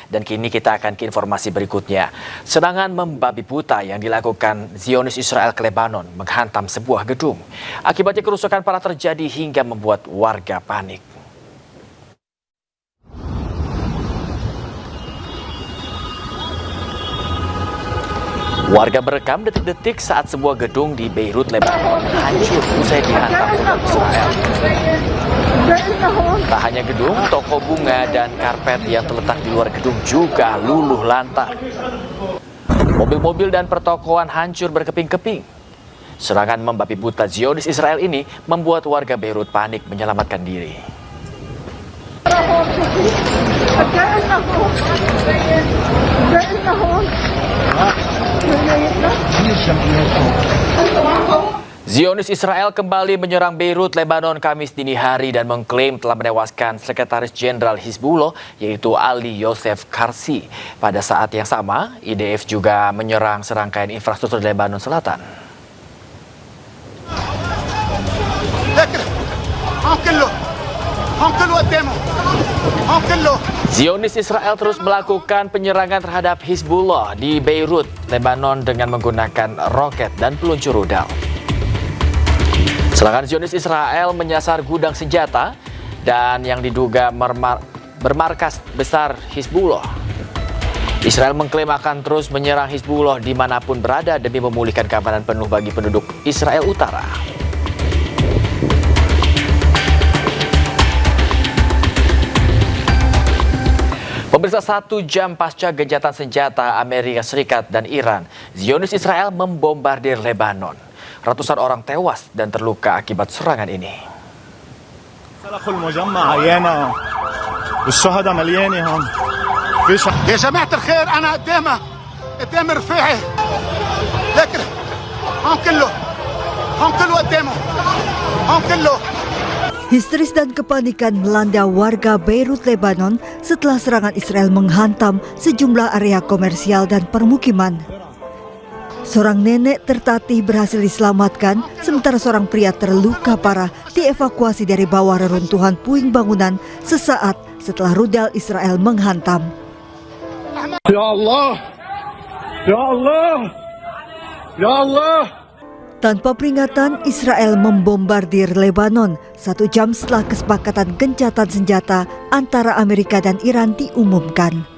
Dan kini kita akan ke informasi berikutnya. Serangan membabi buta yang dilakukan Zionis Israel ke Lebanon menghantam sebuah gedung. Akibatnya kerusakan parah terjadi hingga membuat warga panik. Warga merekam detik-detik saat sebuah gedung di Beirut, Lebanon hancur usai dihantam udara Israel. Tak hanya gedung, toko bunga dan karpet yang terletak di luar gedung juga luluh lantak. Mobil-mobil dan pertokoan hancur berkeping-keping. Serangan membabi buta Zionis Israel ini membuat warga Beirut panik menyelamatkan diri. Zionis Israel kembali menyerang Beirut, Lebanon Kamis dini hari dan mengklaim telah menewaskan Sekretaris Jenderal Hizbullah yaitu Ali Yosef Karsi. Pada saat yang sama, IDF juga menyerang serangkaian infrastruktur di Lebanon Selatan. Zionis Israel terus melakukan penyerangan terhadap Hizbullah di Beirut, Lebanon dengan menggunakan roket dan peluncur rudal. Serangan Zionis Israel menyasar gudang senjata dan yang diduga bermarkas besar Hizbullah. Israel mengklaim akan terus menyerang Hizbullah dimanapun berada demi memulihkan keamanan penuh bagi penduduk Israel Utara. Pemirsa, 1 jam pasca gencatan senjata Amerika Serikat dan Iran, Zionis Israel membombardir Lebanon. Ratusan orang tewas dan terluka akibat serangan ini. Histeris dan kepanikan melanda warga Beirut, Lebanon setelah serangan Israel menghantam sejumlah area komersial dan permukiman. Seorang nenek tertatih berhasil diselamatkan, sementara seorang pria terluka parah dievakuasi dari bawah reruntuhan puing bangunan sesaat setelah rudal Israel menghantam. Ya Allah! Ya Allah! Ya Allah! Tanpa peringatan, Israel membombardir Lebanon 1 jam setelah kesepakatan gencatan senjata antara Amerika dan Iran diumumkan.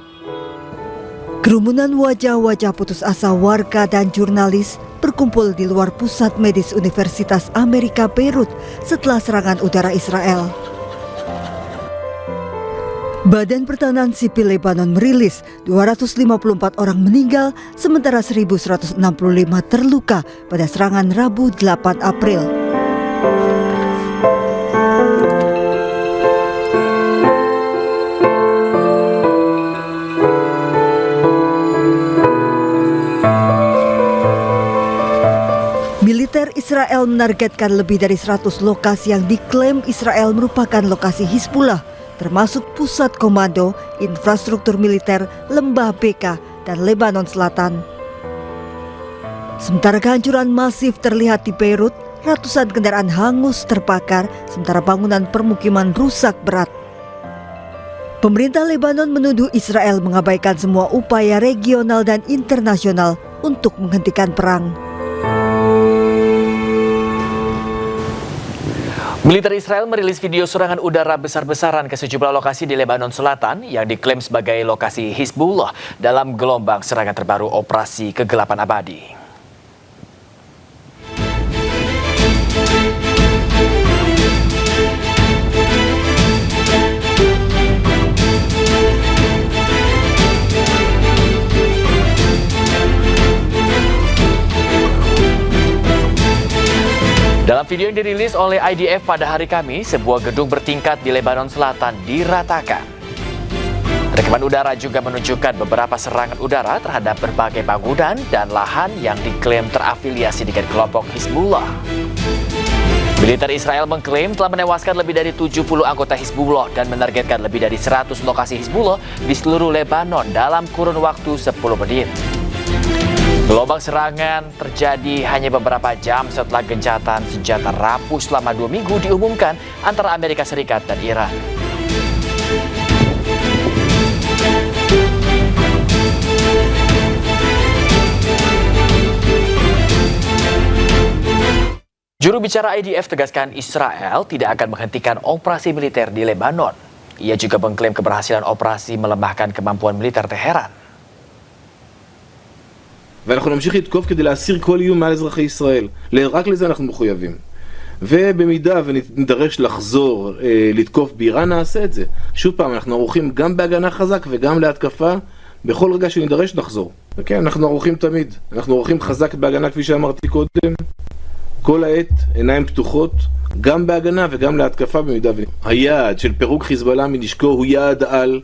Kerumunan wajah-wajah putus asa warga dan jurnalis berkumpul di luar pusat medis Universitas Amerika Beirut setelah serangan udara Israel. Badan Pertahanan Sipil Lebanon merilis 254 orang meninggal sementara 1.165 terluka pada serangan Rabu 8 April. Militer Israel menargetkan lebih dari 100 lokasi yang diklaim Israel merupakan lokasi Hizbullah, termasuk pusat komando, infrastruktur militer, lembah Beka, dan Lebanon Selatan. Sementara kehancuran masif terlihat di Beirut, ratusan kendaraan hangus terbakar, sementara bangunan permukiman rusak berat. Pemerintah Lebanon menuduh Israel mengabaikan semua upaya regional dan internasional untuk menghentikan perang. Militer Israel merilis video serangan udara besar-besaran ke sejumlah lokasi di Lebanon Selatan yang diklaim sebagai lokasi Hizbullah dalam gelombang serangan terbaru Operasi Kegelapan Abadi. Dalam video yang dirilis oleh IDF pada hari Kamis, sebuah gedung bertingkat di Lebanon Selatan diratakan. Rekaman udara juga menunjukkan beberapa serangan udara terhadap berbagai bangunan dan lahan yang diklaim terafiliasi dengan kelompok Hizbullah. Militer Israel mengklaim telah menewaskan lebih dari 70 anggota Hizbullah dan menargetkan lebih dari 100 lokasi Hizbullah di seluruh Lebanon dalam kurun waktu 10 menit. Gelombang serangan terjadi hanya beberapa jam setelah gencatan senjata rapuh selama 2 minggu diumumkan antara Amerika Serikat dan Iran. Juru bicara IDF tegaskan Israel tidak akan menghentikan operasi militer di Lebanon. Ia juga mengklaim keberhasilan operasi melemahkan kemampuan militer Teheran. ואנחנו נמשיך לתקוף כדי להסיר כל איום מעל אזרחי ישראל. רק לזה אנחנו מחויבים. ובמידה ונידרש לחזור לתקוף באיראן, נעשה את זה. שוב פעם, אנחנו ערוכים גם בהגנה חזק וגם להתקפה. בכל רגע שנידרש נחזור. כן, אנחנו ערוכים תמיד. אנחנו ערוכים חזק בהגנה כפי שאמרתי קודם. כל העת עיניים פתוחות, גם בהגנה וגם להתקפה במידה היעד של פירוק חיזבאללה מנשקו הוא יעד על,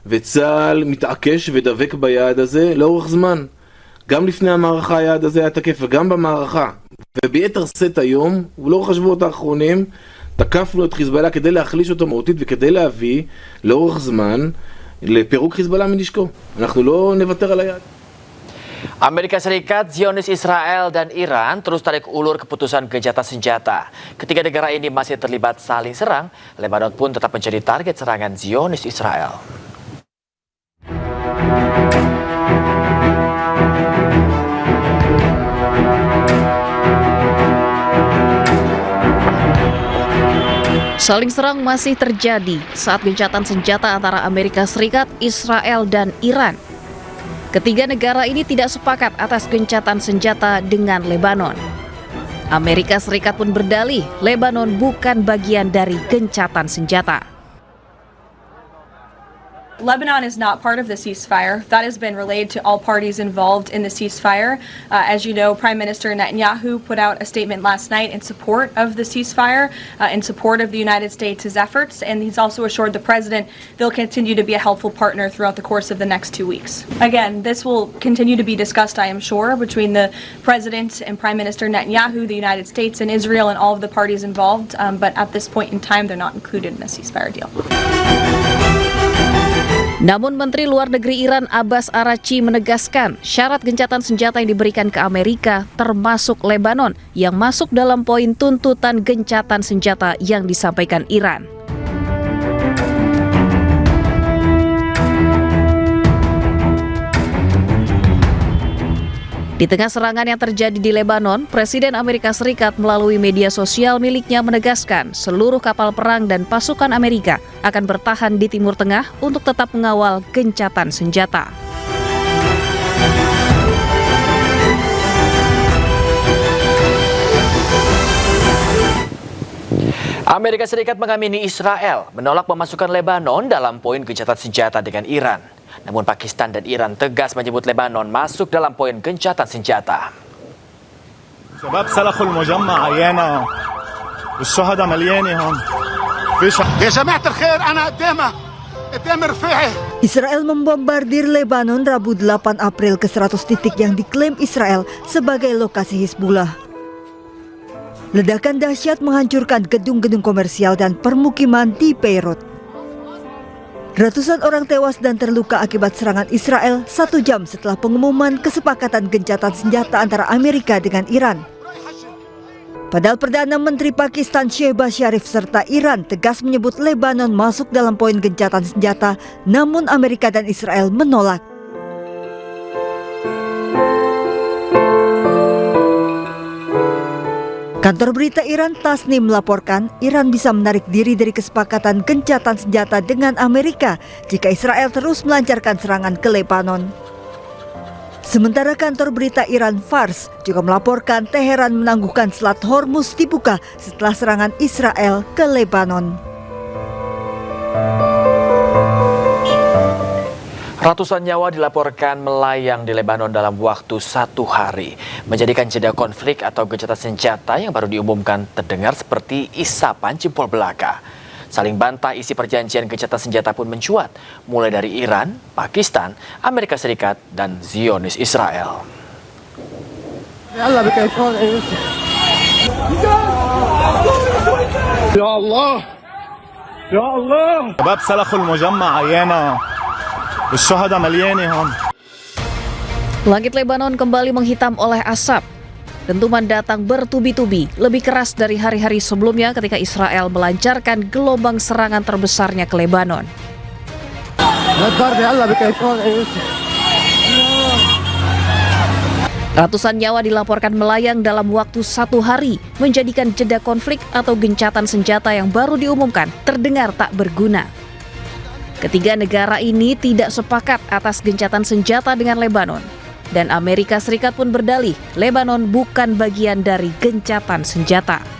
וצה"ל מתעקש ודבק ביעד הזה לאורך זמן. גם לפני המערכה היעד הזה היה תקף וגם במערכה. וביתר סט היום, ולאורך השבועות האחרונים, תקפנו את חיזבאללה כדי להחליש אותו מהותית וכדי להביא לאורך זמן לפירוק חיזבאללה מנשקו. אנחנו לא נוותר על היעד. Amerika Serikat, Zionis Israel, dan Iran terus tarik ulur keputusan gencatan senjata. Ketiga negara ini masih terlibat saling serang, Lebanon pun tetap menjadi target serangan Zionis Israel. Saling serang masih terjadi saat gencatan senjata antara Amerika Serikat, Israel, dan Iran. Ketiga negara ini tidak sepakat atas gencatan senjata dengan Lebanon. Amerika Serikat pun berdalih Lebanon bukan bagian dari gencatan senjata. Lebanon is not part of the ceasefire. That has been relayed to all parties involved in the ceasefire. As you know, Prime Minister Netanyahu put out a statement last night in support of the ceasefire, in support of the United States' efforts, and he's also assured the president they'll continue to be a helpful partner throughout the course of the next 2 weeks. Again, this will continue to be discussed, I am sure, between the president and Prime Minister Netanyahu, the United States and Israel, and all of the parties involved, but at this point in time, they're not included in the ceasefire deal. Namun Menteri Luar Negeri Iran Abbas Araghchi menegaskan syarat gencatan senjata yang diberikan ke Amerika termasuk Lebanon yang masuk dalam poin tuntutan gencatan senjata yang disampaikan Iran. Di tengah serangan yang terjadi di Lebanon, Presiden Amerika Serikat melalui media sosial miliknya menegaskan seluruh kapal perang dan pasukan Amerika akan bertahan di Timur Tengah untuk tetap mengawal gencatan senjata. Amerika Serikat mengamini Israel menolak memasukkan Lebanon dalam poin gencatan senjata dengan Iran. Namun Pakistan dan Iran tegas menyebut Lebanon masuk dalam poin gencatan senjata. شباب سلخوا المجمع عيانا والشهداء مليانه هون. يا جماعة الخير أنا قدام رفيعي. Israel membombardir Lebanon Rabu 8 April ke 100 titik yang diklaim Israel sebagai lokasi Hizbullah. Ledakan dahsyat menghancurkan gedung-gedung komersial dan permukiman di Beirut. Ratusan orang tewas dan terluka akibat serangan Israel 1 jam setelah pengumuman kesepakatan gencatan senjata antara Amerika dengan Iran. Padahal Perdana Menteri Pakistan Shehbaz Sharif serta Iran tegas menyebut Lebanon masuk dalam poin gencatan senjata, namun Amerika dan Israel menolak. Kantor berita Iran Tasnim melaporkan Iran bisa menarik diri dari kesepakatan gencatan senjata dengan Amerika jika Israel terus melancarkan serangan ke Lebanon. Sementara kantor berita Iran Fars juga melaporkan Teheran menangguhkan Selat Hormuz dibuka setelah serangan Israel ke Lebanon. Ratusan nyawa dilaporkan melayang di Lebanon dalam waktu 1 hari, menjadikan jeda konflik atau gencatan senjata yang baru diumumkan terdengar seperti isapan jempol belaka. Saling bantah isi perjanjian gencatan senjata pun mencuat, mulai dari Iran, Pakistan, Amerika Serikat, dan Zionis Israel. يا الله يا الله شباب سلخوا المجمع عيانا والشهداء مليانه هون. Langit Lebanon kembali menghitam oleh asap. Dentuman datang bertubi-tubi, lebih keras dari hari-hari sebelumnya ketika Israel melancarkan gelombang serangan terbesarnya ke Lebanon. Ratusan nyawa dilaporkan melayang dalam waktu 1 hari, menjadikan jeda konflik atau gencatan senjata yang baru diumumkan terdengar tak berguna. Ketiga negara ini tidak sepakat atas gencatan senjata dengan Lebanon. Dan Amerika Serikat pun berdalih, Lebanon bukan bagian dari gencatan senjata.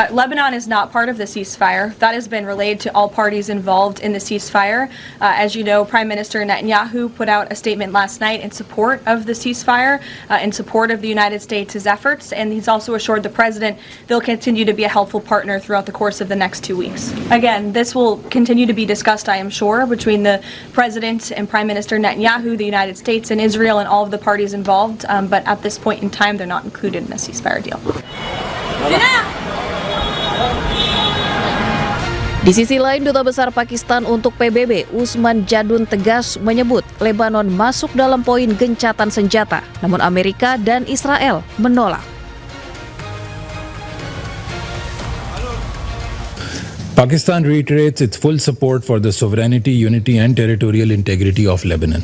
Lebanon is not part of the ceasefire. That has been relayed to all parties involved in the ceasefire. As you know, Prime Minister Netanyahu put out a statement last night in support of the ceasefire, in support of the United States' efforts, and he's also assured the president they'll continue to be a helpful partner throughout the course of the next 2 weeks. Again, this will continue to be discussed, I am sure, between the president and Prime Minister Netanyahu, the United States and Israel, and all of the parties involved, but at this point in time, they're not included in the ceasefire deal. Di sisi lain, Duta Besar Pakistan untuk PBB, Usman Jadun tegas menyebut Lebanon masuk dalam poin gencatan senjata, namun Amerika dan Israel menolak. Pakistan reiterates its full support for the sovereignty, unity and territorial integrity of Lebanon.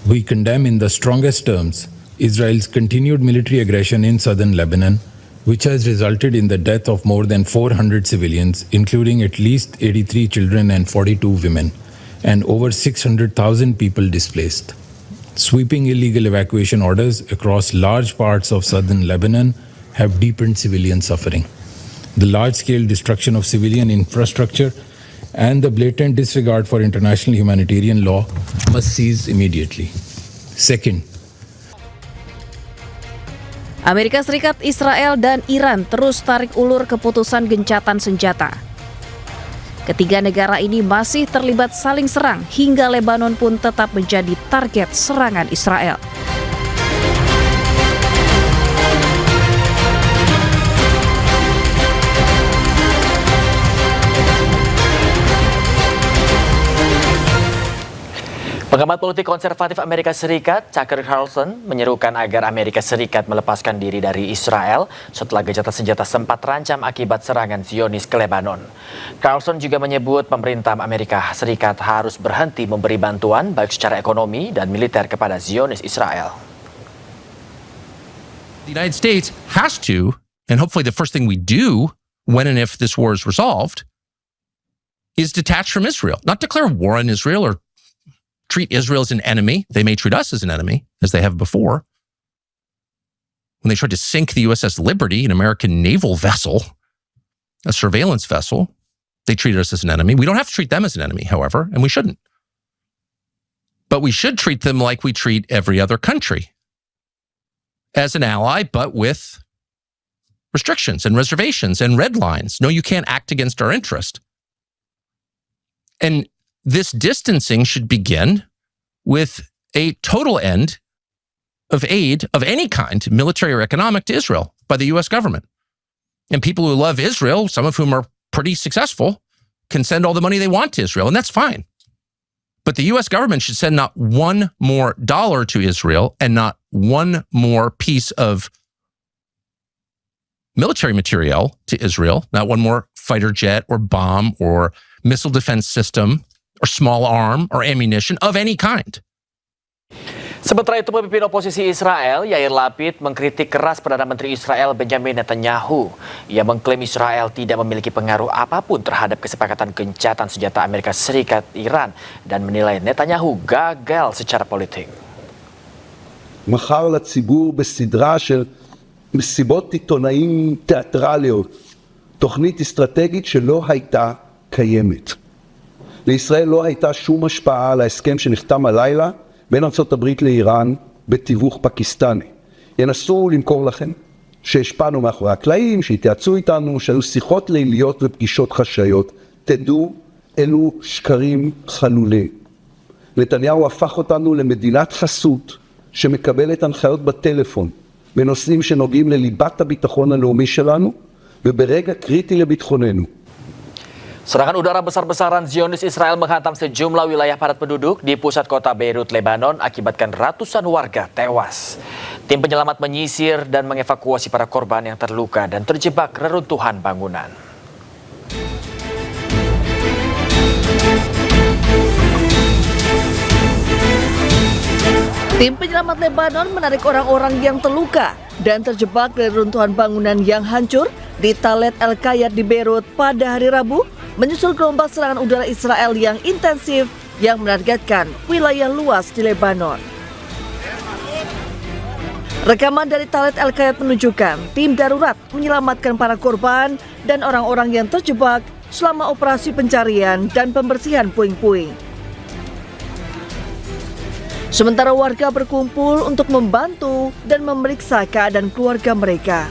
We condemn in the strongest terms Israel's continued military aggression in southern Lebanon, which has resulted in the death of more than 400 civilians, including at least 83 children and 42 women, and over 600,000 people displaced. Sweeping illegal evacuation orders across large parts of southern Lebanon have deepened civilian suffering. The large-scale destruction of civilian infrastructure and the blatant disregard for international humanitarian law must cease immediately. Second, Amerika Serikat, Israel, dan Iran terus tarik ulur keputusan gencatan senjata. Ketiga negara ini masih terlibat saling serang hingga Lebanon pun tetap menjadi target serangan Israel. Pengamat politik konservatif Amerika Serikat, Tucker Carlson, menyerukan agar Amerika Serikat melepaskan diri dari Israel setelah gencatan senjata sempat terancam akibat serangan Zionis ke Lebanon. Carlson juga menyebut pemerintah Amerika Serikat harus berhenti memberi bantuan baik secara ekonomi dan militer kepada Zionis Israel. The United States has to, and hopefully the first thing we do when and if this war is resolved, is detach from Israel, not declare war on Israel or treat Israel as an enemy. They may treat us as an enemy, as they have before. When they tried to sink the USS Liberty, an American naval vessel, a surveillance vessel, they treated us as an enemy. We don't have to treat them as an enemy, however, and we shouldn't. But we should treat them like we treat every other country, as an ally, but with restrictions and reservations and red lines. No, you can't act against our interest. And this distancing should begin with a total end of aid of any kind, military or economic, to Israel by the U.S. government. And people who love Israel, some of whom are pretty successful, can send all the money they want to Israel, and that's fine. But the U.S. government should send not one more dollar to Israel and not one more piece of military material to Israel, not one more fighter jet or bomb or missile defense system or small arm or ammunition of any kind. Sementara itu, pemimpin oposisi Israel, Yair Lapid, mengkritik keras Perdana Menteri Israel Benjamin Netanyahu. Ia mengklaim Israel tidak memiliki pengaruh apapun terhadap kesepakatan gencatan senjata Amerika Serikat Iran dan menilai Netanyahu gagal secara politik. מכר לציבור בסדרה של מסיבות עיתונאים תיאטרליות, תוכנית אסטרטגית שלא הייתה קיימת. לישראל לא הייתה שום השפעה על ההסכם שנחתם הלילה בין ארצות הברית לאיראן בתיווך פקיסטני. ינסו למכור לכם שהשפענו מאחורי הקלעים, שהתייעצו איתנו, שהיו שיחות ליליות ופגישות חשאיות. תדעו, אלו שקרים חלולים. נתניהו הפך אותנו למדינת חסות שמקבלת הנחיות בטלפון בנושאים שנוגעים לליבת הביטחון הלאומי שלנו וברגע קריטי לביטחוננו. Serangan udara besar-besaran Zionis Israel menghantam sejumlah wilayah padat penduduk di pusat kota Beirut, Lebanon, akibatkan ratusan warga tewas. Tim penyelamat menyisir dan mengevakuasi para korban yang terluka dan terjebak reruntuhan bangunan. Tim penyelamat Lebanon menarik orang-orang yang terluka dan terjebak dari runtuhan bangunan yang hancur di Talet El-Kayat di Beirut pada hari Rabu, menyusul gelombang serangan udara Israel yang intensif yang menargetkan wilayah luas di Lebanon. Rekaman dari Talet El-Kayat menunjukkan tim darurat menyelamatkan para korban dan orang-orang yang terjebak selama operasi pencarian dan pembersihan puing-puing. Sementara warga berkumpul untuk membantu dan memeriksa keadaan keluarga mereka.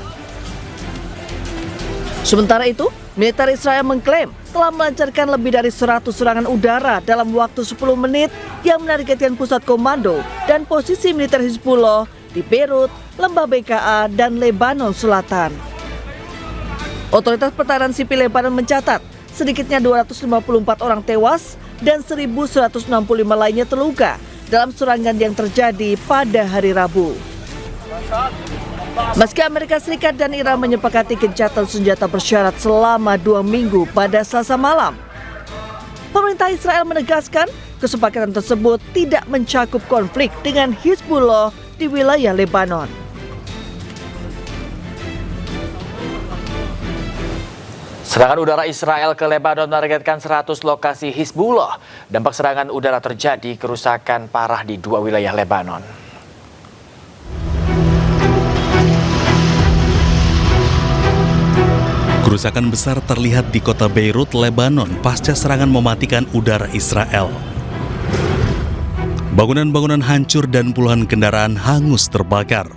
Sementara itu, militer Israel mengklaim telah melancarkan lebih dari 100 serangan udara dalam waktu 10 menit yang menargetkan pusat komando dan posisi militer Hizbullah di Beirut, Lembah BKA, dan Lebanon Selatan. Otoritas Pertahanan Sipil Lebanon mencatat sedikitnya 254 orang tewas dan 1.165 lainnya terluka dalam serangan yang terjadi pada hari Rabu. Meski Amerika Serikat dan Iran menyepakati gencatan senjata bersyarat selama 2 minggu pada Selasa malam, pemerintah Israel menegaskan kesepakatan tersebut tidak mencakup konflik dengan Hizbullah di wilayah Lebanon. Serangan udara Israel ke Lebanon menargetkan 100 lokasi Hizbullah. Dampak serangan udara terjadi kerusakan parah di 2 wilayah Lebanon. Kerusakan besar terlihat di kota Beirut, Lebanon pasca serangan mematikan udara Israel. Bangunan-bangunan hancur dan puluhan kendaraan hangus terbakar.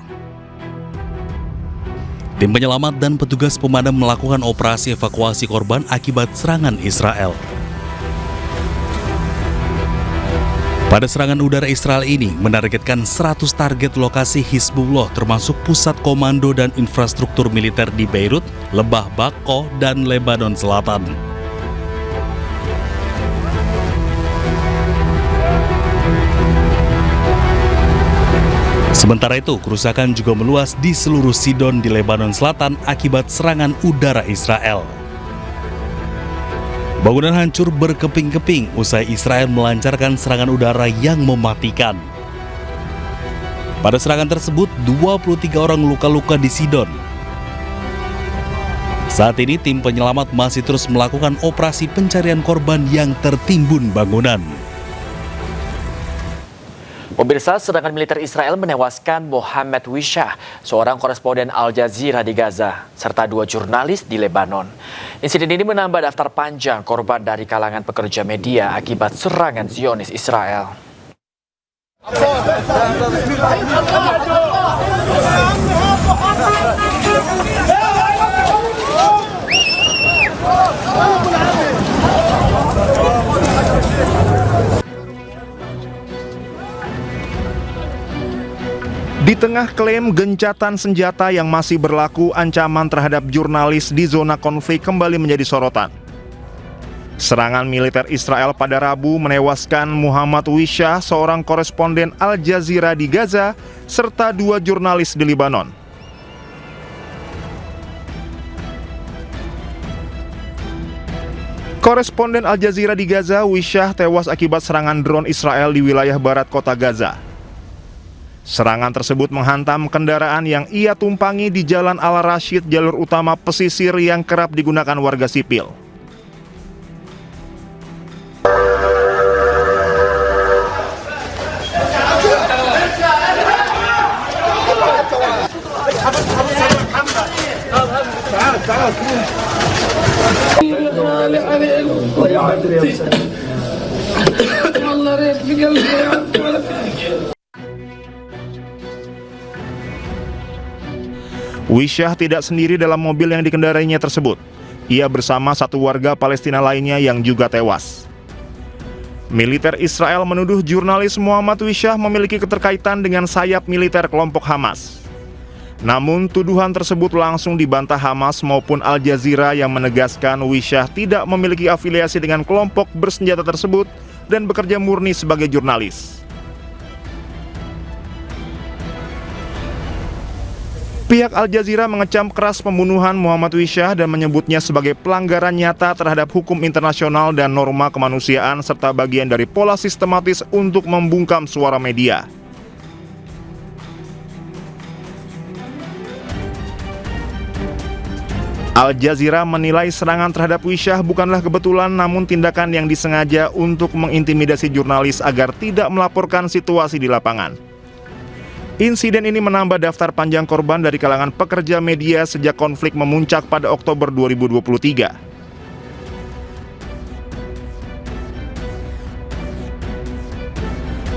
Tim penyelamat dan petugas pemadam melakukan operasi evakuasi korban akibat serangan Israel. Pada serangan udara Israel ini menargetkan 100 target lokasi Hizbullah termasuk pusat komando dan infrastruktur militer di Beirut, Lembah BKA, dan Lebanon Selatan. Sementara itu, kerusakan juga meluas di seluruh Sidon di Lebanon Selatan akibat serangan udara Israel. Bangunan hancur berkeping-keping usai Israel melancarkan serangan udara yang mematikan. Pada serangan tersebut, 23 orang luka-luka di Sidon. Saat ini, tim penyelamat masih terus melakukan operasi pencarian korban yang tertimbun bangunan. Pemirsa, serangan militer Israel menewaskan Mohammed Wishah, seorang koresponden Al Jazeera di Gaza, serta 2 jurnalis di Lebanon. Insiden ini menambah daftar panjang korban dari kalangan pekerja media akibat serangan Zionis Israel. Di tengah klaim gencatan senjata yang masih berlaku, ancaman terhadap jurnalis di zona konflik kembali menjadi sorotan. Serangan militer Israel pada Rabu menewaskan Muhammad Wishah, seorang koresponden Al Jazeera di Gaza, serta 2 jurnalis di Lebanon. Koresponden Al Jazeera di Gaza, Wishah, tewas akibat serangan drone Israel di wilayah barat kota Gaza. Serangan tersebut menghantam kendaraan yang ia tumpangi di Jalan Al-Rashid, jalur utama pesisir yang kerap digunakan warga sipil. Wishah tidak sendiri dalam mobil yang dikendarainya tersebut. Ia bersama 1 warga Palestina lainnya yang juga tewas. Militer Israel menuduh jurnalis Muhammad Wishah memiliki keterkaitan dengan sayap militer kelompok Hamas. Namun tuduhan tersebut langsung dibantah Hamas maupun Al Jazeera yang menegaskan Wishah tidak memiliki afiliasi dengan kelompok bersenjata tersebut dan bekerja murni sebagai jurnalis. Pihak Al Jazeera mengecam keras pembunuhan Muhammad Wishah dan menyebutnya sebagai pelanggaran nyata terhadap hukum internasional dan norma kemanusiaan serta bagian dari pola sistematis untuk membungkam suara media. Al Jazeera menilai serangan terhadap Wishyah bukanlah kebetulan namun tindakan yang disengaja untuk mengintimidasi jurnalis agar tidak melaporkan situasi di lapangan. Insiden ini menambah daftar panjang korban dari kalangan pekerja media sejak konflik memuncak pada Oktober 2023.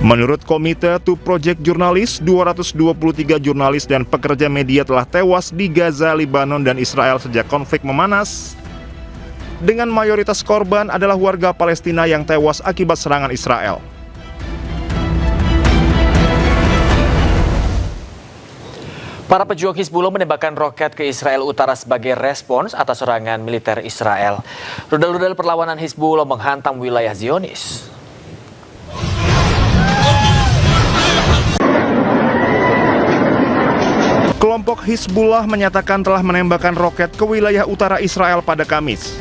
Menurut Komite to Project Jurnalis, 223 jurnalis dan pekerja media telah tewas di Gaza, Lebanon, dan Israel sejak konflik memanas. Dengan mayoritas korban adalah warga Palestina yang tewas akibat serangan Israel. Para pejuang Hizbullah menembakkan roket ke Israel Utara sebagai respons atas serangan militer Israel. Rudal-rudal perlawanan Hizbullah menghantam wilayah Zionis. Kelompok Hizbullah menyatakan telah menembakkan roket ke wilayah utara Israel pada Kamis.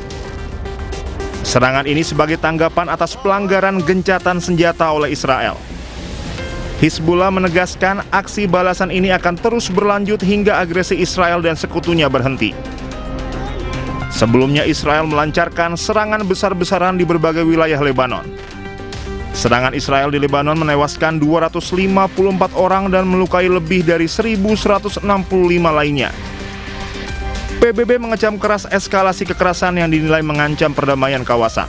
Serangan ini sebagai tanggapan atas pelanggaran gencatan senjata oleh Israel. Hizbullah menegaskan aksi balasan ini akan terus berlanjut hingga agresi Israel dan sekutunya berhenti. Sebelumnya Israel melancarkan serangan besar-besaran di berbagai wilayah Lebanon. Serangan Israel di Lebanon menewaskan 254 orang dan melukai lebih dari 1.165 lainnya. PBB mengecam keras eskalasi kekerasan yang dinilai mengancam perdamaian kawasan.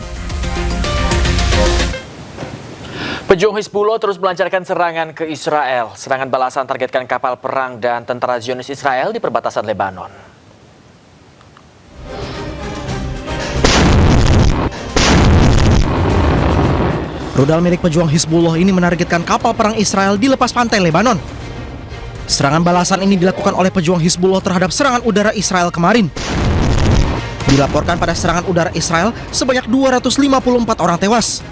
Pejuang Hizbullah terus melancarkan serangan ke Israel. Serangan balasan targetkan kapal perang dan tentara Zionis Israel di perbatasan Lebanon. Rudal milik pejuang Hizbullah ini menargetkan kapal perang Israel di lepas pantai Lebanon. Serangan balasan ini dilakukan oleh pejuang Hizbullah terhadap serangan udara Israel kemarin. Dilaporkan pada serangan udara Israel sebanyak 254 orang tewas.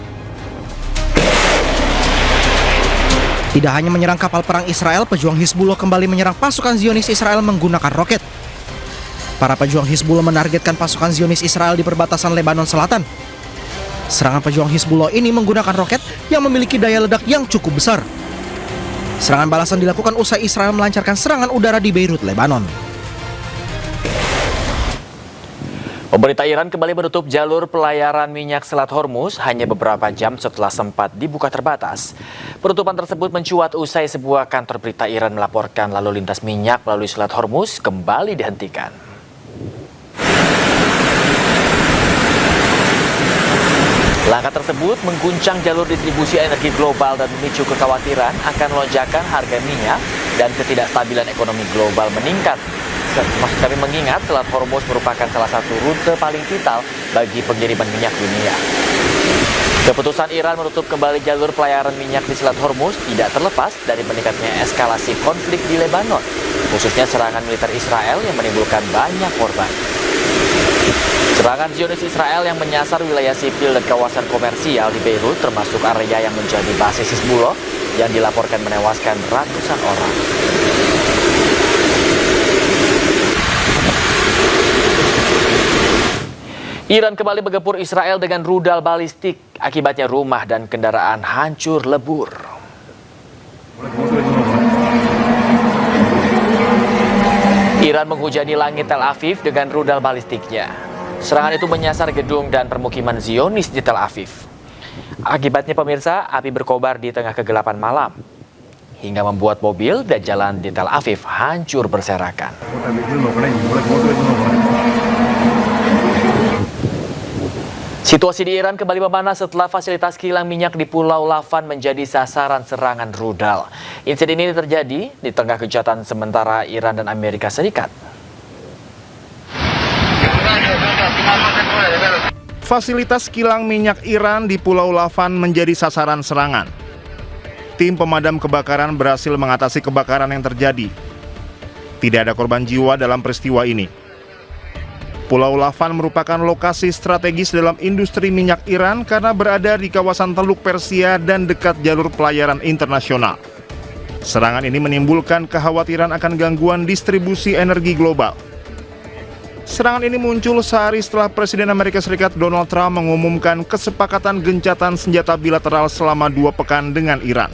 Tidak hanya menyerang kapal perang Israel, pejuang Hizbullah kembali menyerang pasukan Zionis Israel menggunakan roket. Para pejuang Hizbullah menargetkan pasukan Zionis Israel di perbatasan Lebanon Selatan. Serangan pejuang Hizbullah ini menggunakan roket yang memiliki daya ledak yang cukup besar. Serangan balasan dilakukan usai Israel melancarkan serangan udara di Beirut, Lebanon. Pemerintah Iran kembali menutup jalur pelayaran minyak Selat Hormuz hanya beberapa jam setelah sempat dibuka terbatas. Penutupan tersebut mencuat usai sebuah kantor berita Iran melaporkan lalu lintas minyak melalui Selat Hormuz kembali dihentikan. Langkah tersebut mengguncang jalur distribusi energi global dan memicu kekhawatiran akan lonjakan harga minyak dan ketidakstabilan ekonomi global meningkat. Maksud kami mengingat Selat Hormuz merupakan salah satu rute paling vital bagi pengiriman minyak dunia. Keputusan Iran menutup kembali jalur pelayaran minyak di Selat Hormuz tidak terlepas dari meningkatnya eskalasi konflik di Lebanon, khususnya serangan militer Israel yang menimbulkan banyak korban. Serangan Zionis Israel yang menyasar wilayah sipil dan kawasan komersial di Beirut termasuk area yang menjadi basis Hizbullah yang dilaporkan menewaskan ratusan orang. Iran kembali menggempur Israel dengan rudal balistik. Akibatnya rumah dan kendaraan hancur lebur. Iran menghujani langit Tel Aviv dengan rudal balistiknya. Serangan itu menyasar gedung dan permukiman Zionis di Tel Aviv. Akibatnya pemirsa, api berkobar di tengah kegelapan malam hingga membuat mobil dan jalan di Tel Aviv hancur berserakan. Situasi di Iran kembali memanas setelah fasilitas kilang minyak di Pulau Lavan menjadi sasaran serangan rudal. Insiden ini terjadi di tengah gencatan sementara Iran dan Amerika Serikat. Fasilitas kilang minyak Iran di Pulau Lavan menjadi sasaran serangan. Tim pemadam kebakaran berhasil mengatasi kebakaran yang terjadi. Tidak ada korban jiwa dalam peristiwa ini. Pulau Lavan merupakan lokasi strategis dalam industri minyak Iran karena berada di kawasan Teluk Persia dan dekat jalur pelayaran internasional. Serangan ini menimbulkan kekhawatiran akan gangguan distribusi energi global. Serangan ini muncul sehari setelah Presiden Amerika Serikat Donald Trump mengumumkan kesepakatan gencatan senjata bilateral selama 2 pekan dengan Iran.